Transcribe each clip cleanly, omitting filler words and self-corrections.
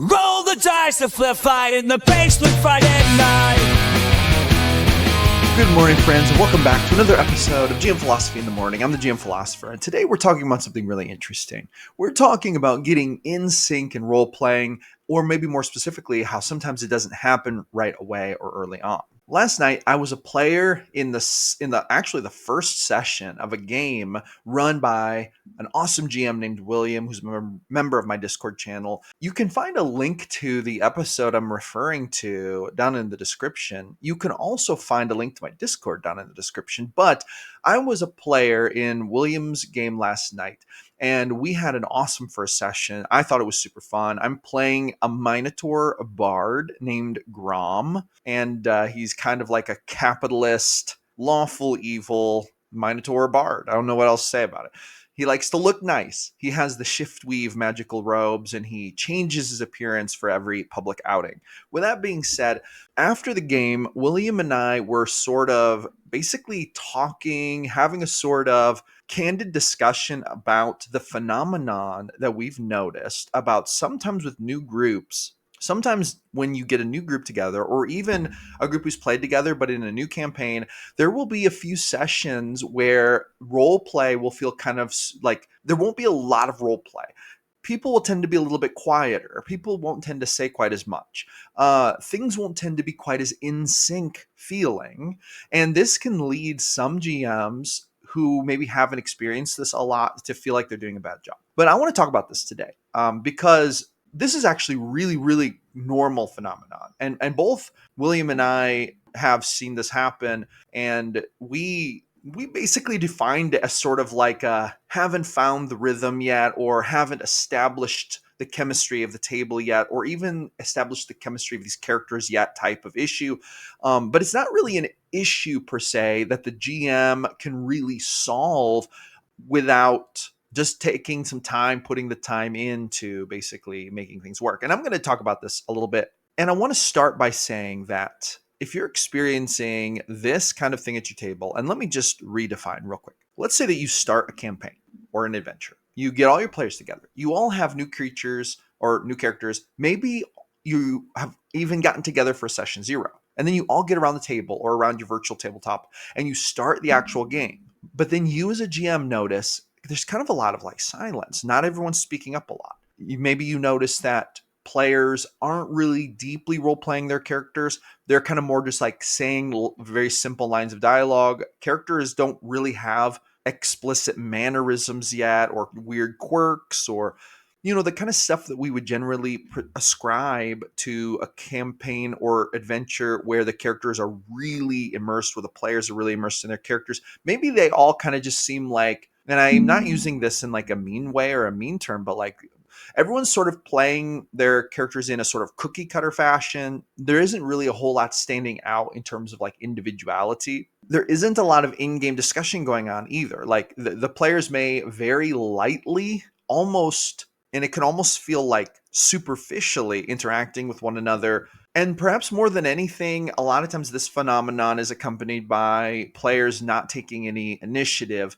Roll the dice, a flip fight in the basement Friday night. Good morning, friends, and welcome back to another episode of GM Philosophy in the Morning. I'm the GM Philosopher, and today we're talking about something really interesting. We're talking about getting in sync and role-playing, or maybe more specifically, how sometimes it doesn't happen right away or early on. Last night, I was a player in the first session of a game run by an awesome GM named William, who's a member of my Discord channel. You can find a link to the episode I'm referring to down in the description. You can also find a link to my Discord down in the description. But I was a player in William's game last night, and we had an awesome first session. I thought it was super fun. I'm playing a Minotaur bard named Grom, and he's kind of like a capitalist, lawful evil Minotaur bard. I don't know what else to say about it. He likes to look nice. He has the shift weave magical robes, and he changes his appearance for every public outing. With that being said, after the game, William and I were sort of basically talking, having a sort of candid discussion about the phenomenon that we've noticed about sometimes with new groups. Sometimes when you get a new group together, or even a group who's played together but in a new campaign, there will be a few sessions where role play will feel kind of like there won't be a lot of role play. People will tend to be a little bit quieter. People won't tend to say quite as much. Things won't tend to be quite as in sync feeling. And this can lead some GMs who maybe haven't experienced this a lot to feel like they're doing a bad job. But I want to talk about this today because this is actually really, really normal phenomenon. And both William and I have seen this happen, and we basically defined it as sort of like haven't found the rhythm yet, or haven't established the chemistry of the table yet, or even established the chemistry of these characters yet type of issue. But it's not really an issue per se that the GM can really solve without just taking some time, putting the time into basically making things work. And I'm going to talk about this a little bit. And I want to start by saying that if you're experiencing this kind of thing at your table, and let me just redefine real quick. Let's say that you start a campaign or an adventure. You get all your players together. You all have new creatures or new characters. Maybe you have even gotten together for session 0. And then you all get around the table or around your virtual tabletop and you start the actual game. But then you as a GM notice there's kind of a lot of like silence. Not everyone's speaking up a lot. Maybe you notice that players aren't really deeply role-playing their characters. They're kind of more just like saying very simple lines of dialogue. Characters don't really have explicit mannerisms yet, or weird quirks, or the kind of stuff that we would generally ascribe to a campaign or adventure where the characters are really immersed, where the players are really immersed in their characters. Maybe they all kind of just seem like, and I'm not using this in like a mean way or a mean term, but like everyone's sort of playing their characters in a sort of cookie cutter fashion. There isn't really a whole lot standing out in terms of like individuality. There isn't a lot of in-game discussion going on either. Like the players may very lightly, almost, and it can almost feel like superficially interacting with one another. And perhaps more than anything, a lot of times this phenomenon is accompanied by players not taking any initiative.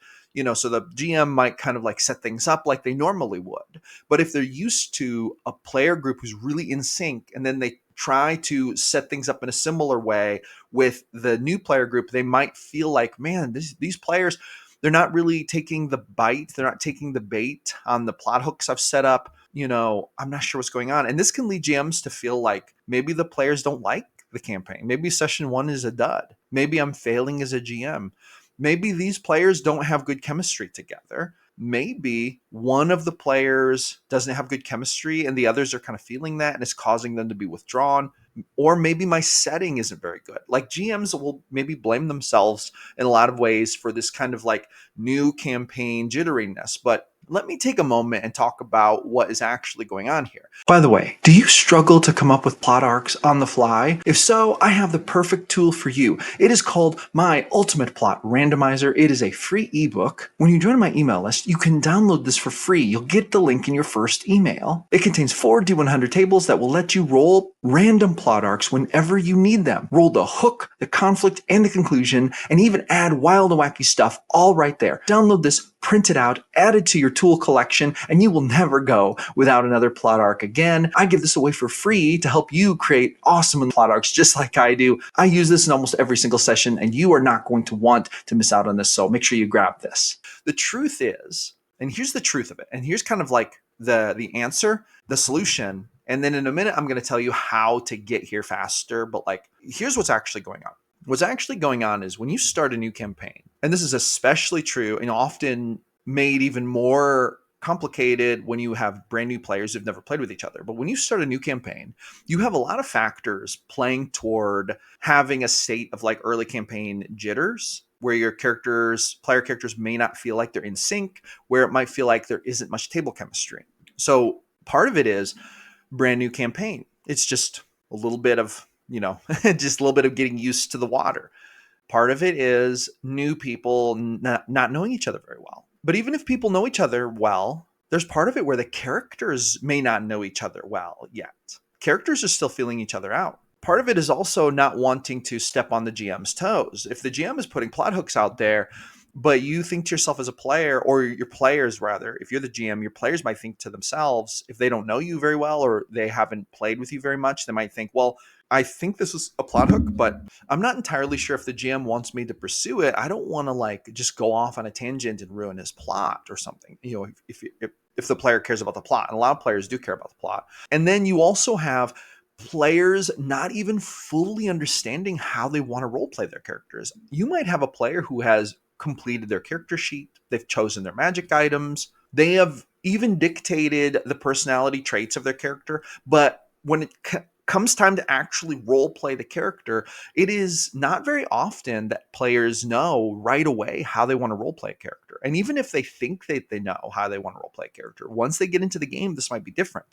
So the GM might kind of like set things up like they normally would. But if they're used to a player group who's really in sync, and then they try to set things up in a similar way with the new player group, they might feel like, man, these players, they're not really taking the bite. They're not taking the bait on the plot hooks I've set up. I'm not sure what's going on. And this can lead GMs to feel like maybe the players don't like the campaign. Maybe session 1 is a dud. Maybe I'm failing as a GM. Maybe these players don't have good chemistry together. Maybe one of the players doesn't have good chemistry and the others are kind of feeling that and it's causing them to be withdrawn. Or maybe my setting isn't very good. Like GMs will maybe blame themselves in a lot of ways for this kind of like new campaign jitteriness. But let me take a moment and talk about what is actually going on here. By the way, do you struggle to come up with plot arcs on the fly? If so, I have the perfect tool for you. It is called My Ultimate Plot Randomizer. It is a free ebook. When you join my email list, you can download this for free. You'll get the link in your first email. It contains 4 D100 tables that will let you roll random plot arcs whenever you need them. Roll the hook, the conflict, and the conclusion, and even add wild and wacky stuff all right there. Download this print it out, add it to your tool collection, and you will never go without another plot arc again. I give this away for free to help you create awesome plot arcs just like I do. I use this in almost every single session, and you are not going to want to miss out on this, so make sure you grab this. The truth is, and here's the truth of it, and here's kind of like the answer, the solution, and then in a minute I'm going to tell you how to get here faster, but like here's what's actually going on. What's actually going on is when you start a new campaign, and this is especially true and often made even more complicated when you have brand new players who've never played with each other. But when you start a new campaign, you have a lot of factors playing toward having a state of like early campaign jitters, where your player characters may not feel like they're in sync, where it might feel like there isn't much table chemistry. So part of it is brand new campaign. It's just a little bit of, just a little bit of getting used to the water. Part of it is new people not knowing each other very well. But even if people know each other well, there's part of it where the characters may not know each other well yet. Characters are still feeling each other out. Part of it is also not wanting to step on the GM's toes. If the GM is putting plot hooks out there, but you think to yourself as a player, or your players rather, if you're the GM, your players might think to themselves, if they don't know you very well or they haven't played with you very much, they might think, well, I think this is a plot hook, but I'm not entirely sure if the GM wants me to pursue it. I don't want to like just go off on a tangent and ruin his plot or something. If the player cares about the plot, and a lot of players do care about the plot. And then you also have players not even fully understanding how they want to role play their characters. You might have a player who has completed their character sheet. They've chosen their magic items. They have even dictated the personality traits of their character. But when it comes time to actually role play the character, it is not very often that players know right away how they want to role play a character. And even if they think that they know how they want to role play a character, once they get into the game, this might be different.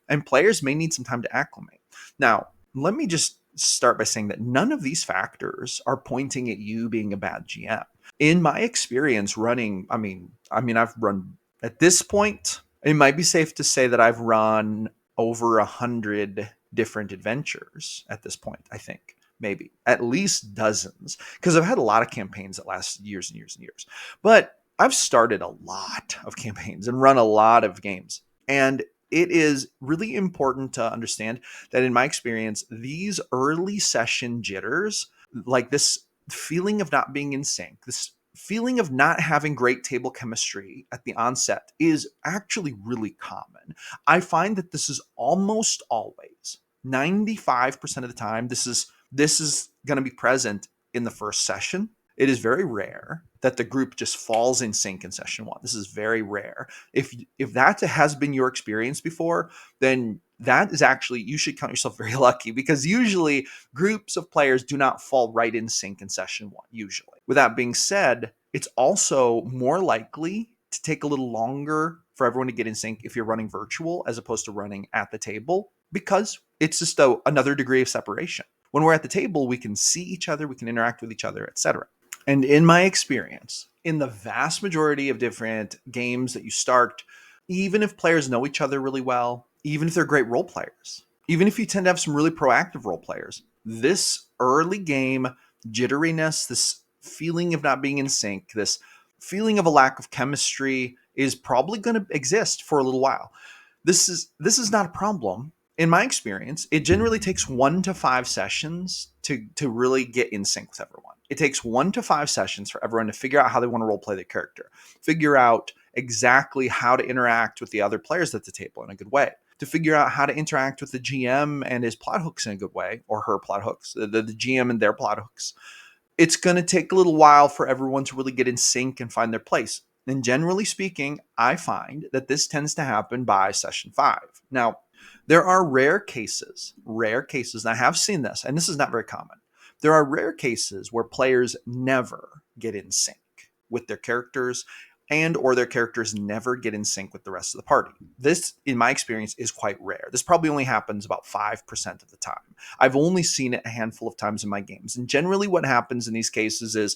And players may need some time to acclimate. Now, let me just start by saying that none of these factors are pointing at you being a bad GM. In my experience running, I've run at this point, it might be safe to say that I've run over 100 different adventures at this point, I think. Maybe at least dozens, because I've had a lot of campaigns that last years and years and years. But I've started a lot of campaigns and run a lot of games. And it is really important to understand that in my experience, these early session jitters, like this feeling of not being in sync, this feeling of not having great table chemistry at the onset, is actually really common. I find that this is almost always 95% of the time, this is going to be present in the first session. It is very rare that the group just falls in sync in session one. This is very rare. If that has been your experience before, then that is actually, you should count yourself very lucky, because usually groups of players do not fall right in sync in session one, usually. With that being said, it's also more likely to take a little longer for everyone to get in sync if you're running virtual as opposed to running at the table, because it's just another degree of separation. When we're at the table, we can see each other, we can interact with each other, etc. And in my experience, in the vast majority of different games that you start, even if players know each other really well, even if they're great role players, even if you tend to have some really proactive role players, this early game jitteriness, this feeling of not being in sync, this feeling of a lack of chemistry is probably going to exist for a little while. This is not a problem. In my experience, it generally takes 1 to 5 sessions to really get in sync with everyone. It takes 1 to 5 sessions for everyone to figure out how they want to role play their character, figure out exactly how to interact with the other players at the table in a good way, to figure out how to interact with the GM and his plot hooks in a good way, or her plot hooks, the GM and their plot hooks. It's going to take a little while for everyone to really get in sync and find their place. And generally speaking, I find that this tends to happen by session 5. Now, there are rare cases, and I have seen this, and this is not very common. There are rare cases where players never get in sync with their characters, and or their characters never get in sync with the rest of the party. This, in my experience, is quite rare. This probably only happens about 5% of the time. I've only seen it a handful of times in my games. And generally what happens in these cases is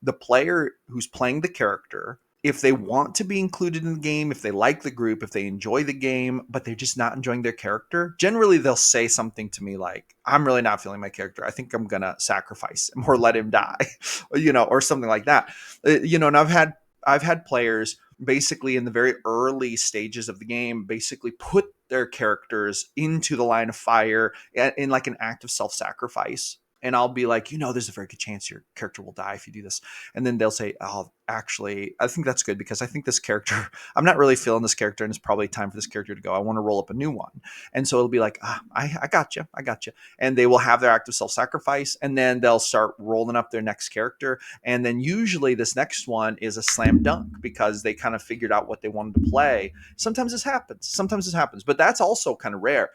the player who's playing the character, if they want to be included in the game, if they like the group, if they enjoy the game, but they're just not enjoying their character, generally they'll say something to me like, I'm really not feeling my character. I think I'm going to sacrifice him or let him die, or something like that. And I've had I've had players basically in the very early stages of the game basically put their characters into the line of fire in like an act of self-sacrifice. And I'll be like, there's a very good chance your character will die if you do this. And then they'll say, oh, actually, I think that's good because I think this character, I'm not really feeling this character and it's probably time for this character to go. I want to roll up a new one. And so it'll be like, I got you. I got you. And they will have their act of self-sacrifice and then they'll start rolling up their next character. And then usually this next one is a slam dunk because they kind of figured out what they wanted to play. Sometimes this happens, but that's also kind of rare.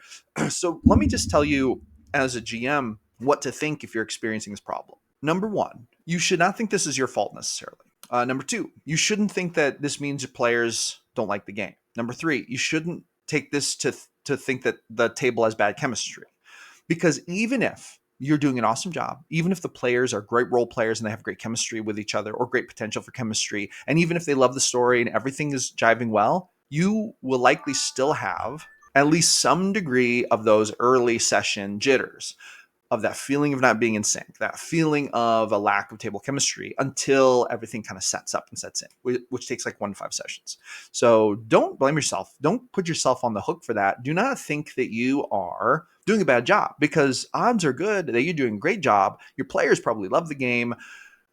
So let me just tell you as a GM what to think if you're experiencing this problem. Number one, you should not think this is your fault necessarily. Number two, you shouldn't think that this means your players don't like the game. Number three, you shouldn't take this to think that the table has bad chemistry. Because even if you're doing an awesome job, even if the players are great role players and they have great chemistry with each other or great potential for chemistry, and even if they love the story and everything is jiving well, you will likely still have at least some degree of those early session jitters, of that feeling of not being in sync, that feeling of a lack of table chemistry until everything kind of sets up and sets in, which takes like 1 to 5 sessions. So don't blame yourself. Don't put yourself on the hook for that. Do not think that you are doing a bad job because odds are good that you're doing a great job. Your players probably love the game.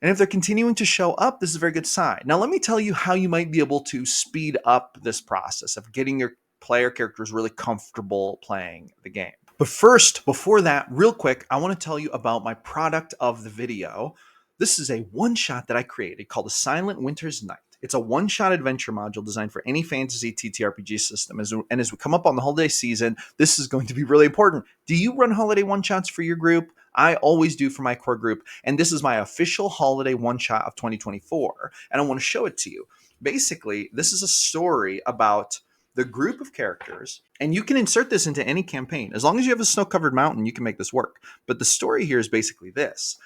And if they're continuing to show up, this is a very good sign. Now, let me tell you how you might be able to speed up this process of getting your player characters really comfortable playing the game. But first, before that, real quick, I want to tell you about my product of the video. This is a one-shot that I created called The Silent Winter's Night. It's a one-shot adventure module designed for any fantasy TTRPG system. And as we come up on the holiday season, this is going to be really important. Do you run holiday one-shots for your group? I always do for my core group. And this is my official holiday one-shot of 2024. And I want to show it to you. Basically, this is a story about the group of characters, and you can insert this into any campaign. As long as you have a snow-covered mountain, you can make this work. But the story here is basically this.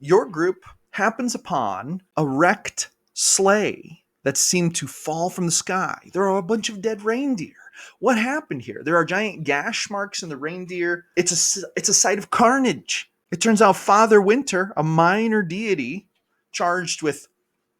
Your group happens upon a wrecked sleigh that seemed to fall from the sky. There are a bunch of dead reindeer. What happened here? There are giant gash marks in the reindeer. It's a sight of carnage. It turns out Father Winter, a minor deity charged with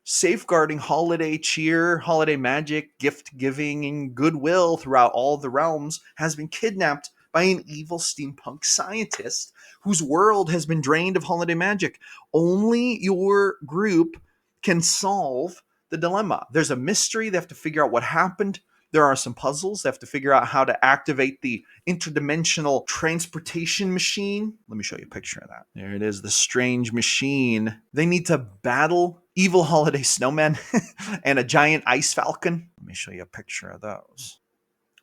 safeguarding holiday cheer, holiday magic, gift giving, and goodwill throughout all the realms, has been kidnapped by an evil steampunk scientist whose world has been drained of holiday magic. Only your group can solve the dilemma. There's a mystery. They have to figure out what happened. There are some puzzles. They have to figure out how to activate the interdimensional transportation machine. Let me show you a picture of that. There it is, the strange machine. They need to battle evil holiday snowmen and a giant ice falcon. Let me show you a picture of those.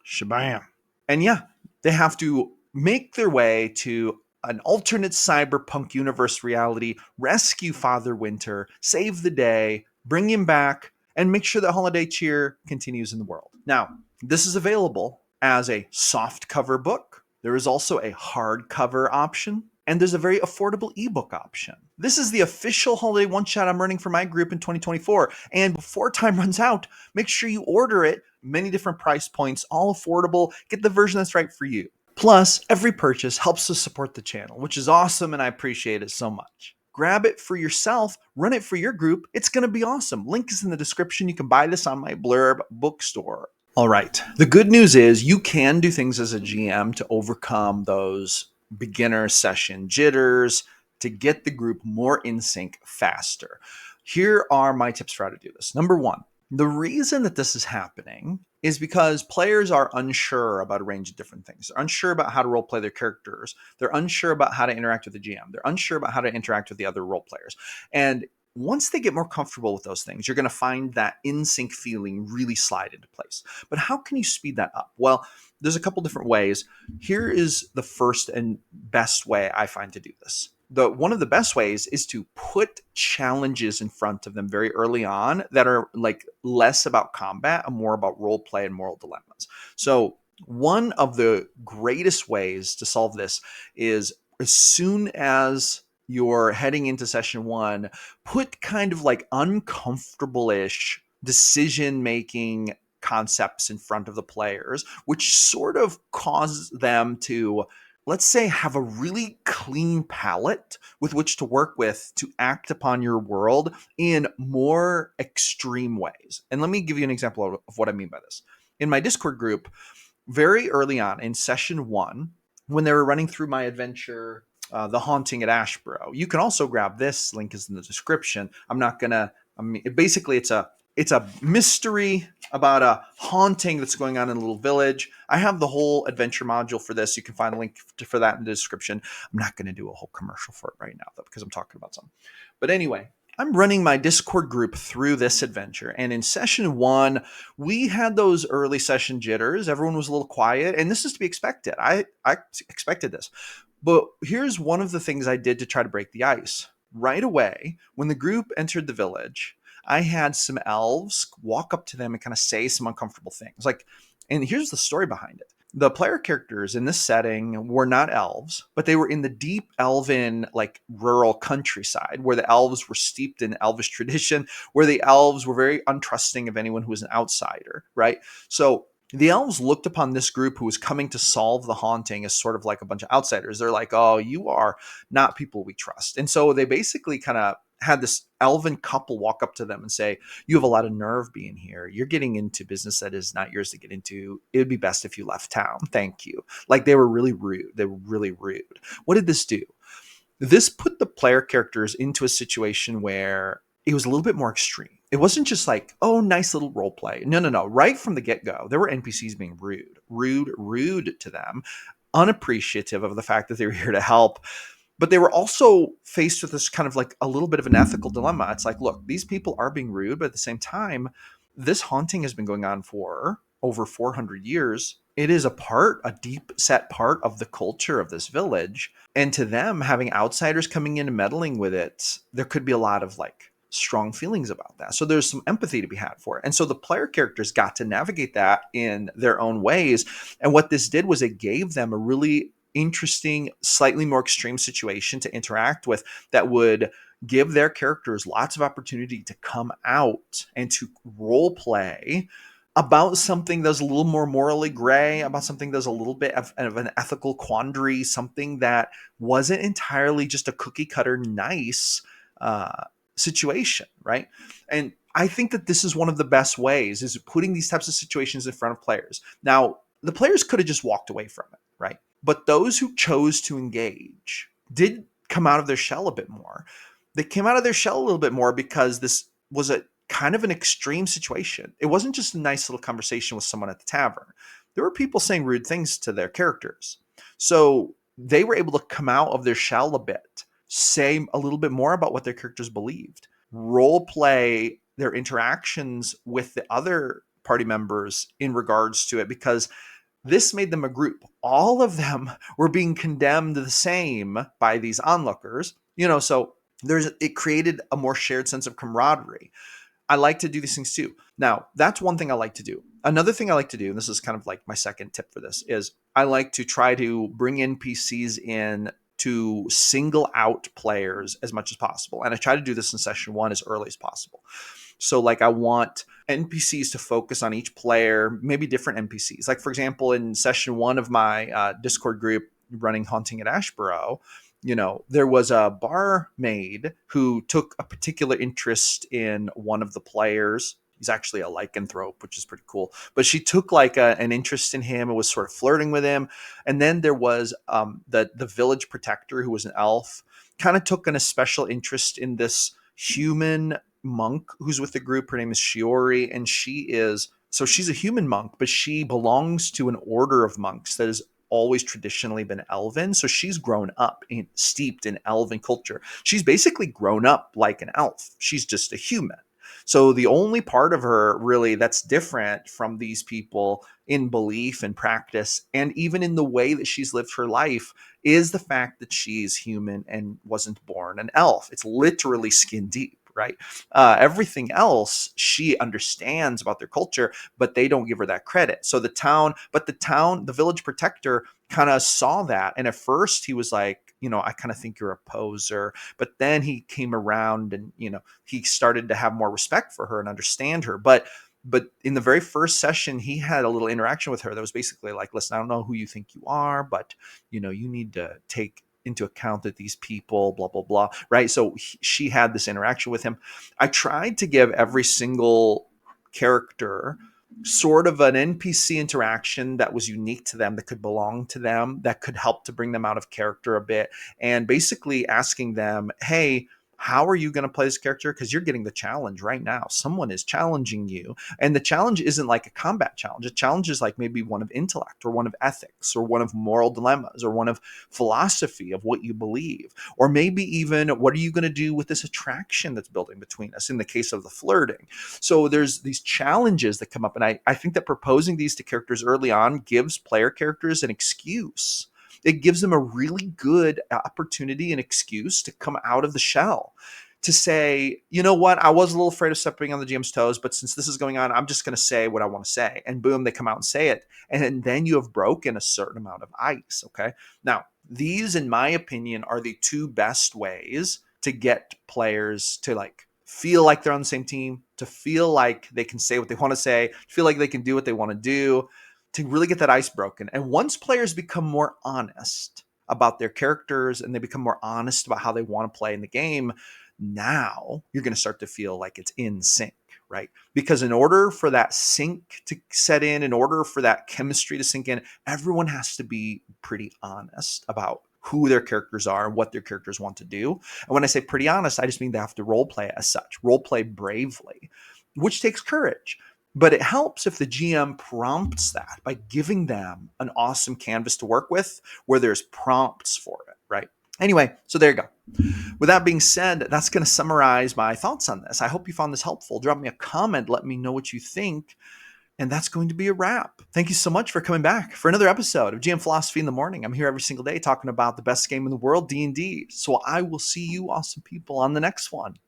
Shabam. And yeah, they have to make their way to an alternate cyberpunk universe reality, rescue Father Winter, save the day, bring him back, and make sure that holiday cheer continues in the world. Now, this is available as a soft cover book. There is also a hardcover option, and there's a very affordable ebook option. This is the official holiday one-shot I'm running for my group in 2024. And before time runs out, make sure you order it. Many different price points, all affordable. Get the version that's right for you. Plus, every purchase helps to support the channel, which is awesome, and I appreciate it so much. Grab it for yourself, run it for your group. It's going to be awesome. Link is in the description. You can buy this on my Blurb bookstore. All right. The good news is you can do things as a GM to overcome those beginner session jitters, to get the group more in sync faster. Here are my tips for how to do this. Number one, the reason that this is happening is because players are unsure about a range of different things. They're unsure about how to role play their characters. They're unsure about how to interact with the GM. They're unsure about how to interact with the other role players. And once they get more comfortable with those things, you're going to find that in-sync feeling really slide into place. But how can you speed that up? Well, there's a couple different ways. Here is the first and best way I find to do this. One of the best ways is to put challenges in front of them very early on that are like less about combat and more about role play and moral dilemmas. So one of the greatest ways to solve this is as soon as you're heading into session one, put kind of like uncomfortable-ish decision-making concepts in front of the players, which sort of causes them to let's say, have a really clean palette with which to work with to act upon your world in more extreme ways. And let me give you an example of what I mean by this. In my Discord group, very early on in session 1, when they were running through my adventure, The Haunting at Ashburrow. You can also grab this, link is in the description. I'm not gonna, I mean, basically it's a mystery about a haunting that's going on in a little village. I have the whole adventure module for this. You can find a link for that in the description. I'm not going to do a whole commercial for it right now, though, because I'm talking about something. But anyway, I'm running my Discord group through this adventure. And in session 1, we had those early session jitters. Everyone was a little quiet, and this is to be expected. I expected this. But here's one of the things I did to try to break the ice. Right away, when the group entered the village, I had some elves walk up to them and kind of say some uncomfortable things. Like, and here's the story behind it. The player characters in this setting were not elves, but they were in the deep elven, like rural countryside where the elves were steeped in elvish tradition, where the elves were very untrusting of anyone who was an outsider, right? So the elves looked upon this group who was coming to solve the haunting as sort of like a bunch of outsiders. They're like, oh, you are not people we trust. And so they basically kind of had this elven couple walk up to them and say, you have a lot of nerve being here. You're getting into business that is not yours to get into. It would be best if you left town. Thank you. Like, they were really rude. They were really rude. What did this do? This put the player characters into a situation where it was a little bit more extreme. It wasn't just like, oh, nice little role play. No. Right from the get-go, there were NPCs being rude to them, unappreciative of the fact that they were here to help. But they were also faced with this kind of like a little bit of an ethical dilemma. It's like, look, these people are being rude, but at the same time, this haunting has been going on for over 400 years. It is a deep set part of the culture of this village. And to them, having outsiders coming in and meddling with it, there could be a lot of like strong feelings about that. So there's some empathy to be had for it. And so the player characters got to navigate that in their own ways. And what this did was it gave them a really interesting, slightly more extreme situation to interact with that would give their characters lots of opportunity to come out and to role play about something that's a little more morally gray, about something that's a little bit of an ethical quandary, something that wasn't entirely just a cookie cutter nice situation, right? And I think that this is one of the best ways, is putting these types of situations in front of players. Now, the players could have just walked away from it, right? But those who chose to engage did come out of their shell a bit more. They came out of their shell a little bit more because this was a kind of an extreme situation. It wasn't just a nice little conversation with someone at the tavern. There were people saying rude things to their characters. So they were able to come out of their shell a bit, say a little bit more about what their characters believed, role play their interactions with the other party members in regards to it, because this made them a group. All of them were being condemned the same by these onlookers, so it created a more shared sense of camaraderie. I like to do these things too. Now, that's one thing I like to do. Another thing I like to do, and this is kind of like my second tip for this, is I like to try to bring NPCs in to single out players as much as possible. And I try to do this in session 1 as early as possible. So like I want NPCs to focus on each player, maybe different NPCs. Like, for example, in session 1 of my Discord group running Haunting at Ashburrow, there was a barmaid who took a particular interest in one of the players. He's actually a lycanthrope, which is pretty cool. But she took like an interest in him and was sort of flirting with him. And then there was the village protector, who was an elf, kind of took a special interest in this human monk who's with the group. Her name is Shiori, and she's a human monk, but she belongs to an order of monks that has always traditionally been elven. So she's grown up steeped in elven culture. She's basically grown up like an elf. She's just a human. So the only part of her really that's different from these people in belief and practice, and even in the way that she's lived her life, is the fact that she's human and wasn't born an elf. It's literally skin deep, right? Everything else she understands about their culture, but they don't give her that credit. So the village protector kind of saw that. And at first he was like, I kind of think you're a poser. But then he came around and, he started to have more respect for her and understand her. But But in the very first session, he had a little interaction with her that was basically like, listen, I don't know who you think you are, but you need to take into account that these people, blah, blah, blah. Right. So she had this interaction with him. I tried to give every single character sort of an NPC interaction that was unique to them, that could belong to them, that could help to bring them out of character a bit, and basically asking them, hey, how are you going to play this character? Because you're getting the challenge right now. Someone is challenging you. And the challenge isn't like a combat challenge. A challenge is like maybe one of intellect or one of ethics or one of moral dilemmas or one of philosophy of what you believe. Or maybe even, what are you going to do with this attraction that's building between us in the case of the flirting? So there's these challenges that come up. And I think that proposing these to characters early on gives player characters an excuse. It gives them a really good opportunity and excuse to come out of the shell, to say, you know what, I was a little afraid of stepping on the GM's toes, but since this is going on, I'm just going to say what I want to say. And boom, they come out and say it. And then you have broken a certain amount of ice. Okay. Now, these, in my opinion, are the two best ways to get players to like feel like they're on the same team, to feel like they can say what they want to say, feel like they can do what they want to do, to really get that ice broken. And once players become more honest about their characters and they become more honest about how they want to play in the game, now you're going to start to feel like it's in sync, right? Because in order for that sync to set in order for that chemistry to sink in, everyone has to be pretty honest about who their characters are and what their characters want to do. And when I say pretty honest, I just mean they have to role play as such, role play bravely, which takes courage. But it helps if the GM prompts that by giving them an awesome canvas to work with where there's prompts for it, right? Anyway, so there you go. With that being said, that's going to summarize my thoughts on this. I hope you found this helpful. Drop me a comment. Let me know what you think. And that's going to be a wrap. Thank you so much for coming back for another episode of GM Philosophy in the Morning. I'm here every single day talking about the best game in the world, D&D. So I will see you awesome people on the next one.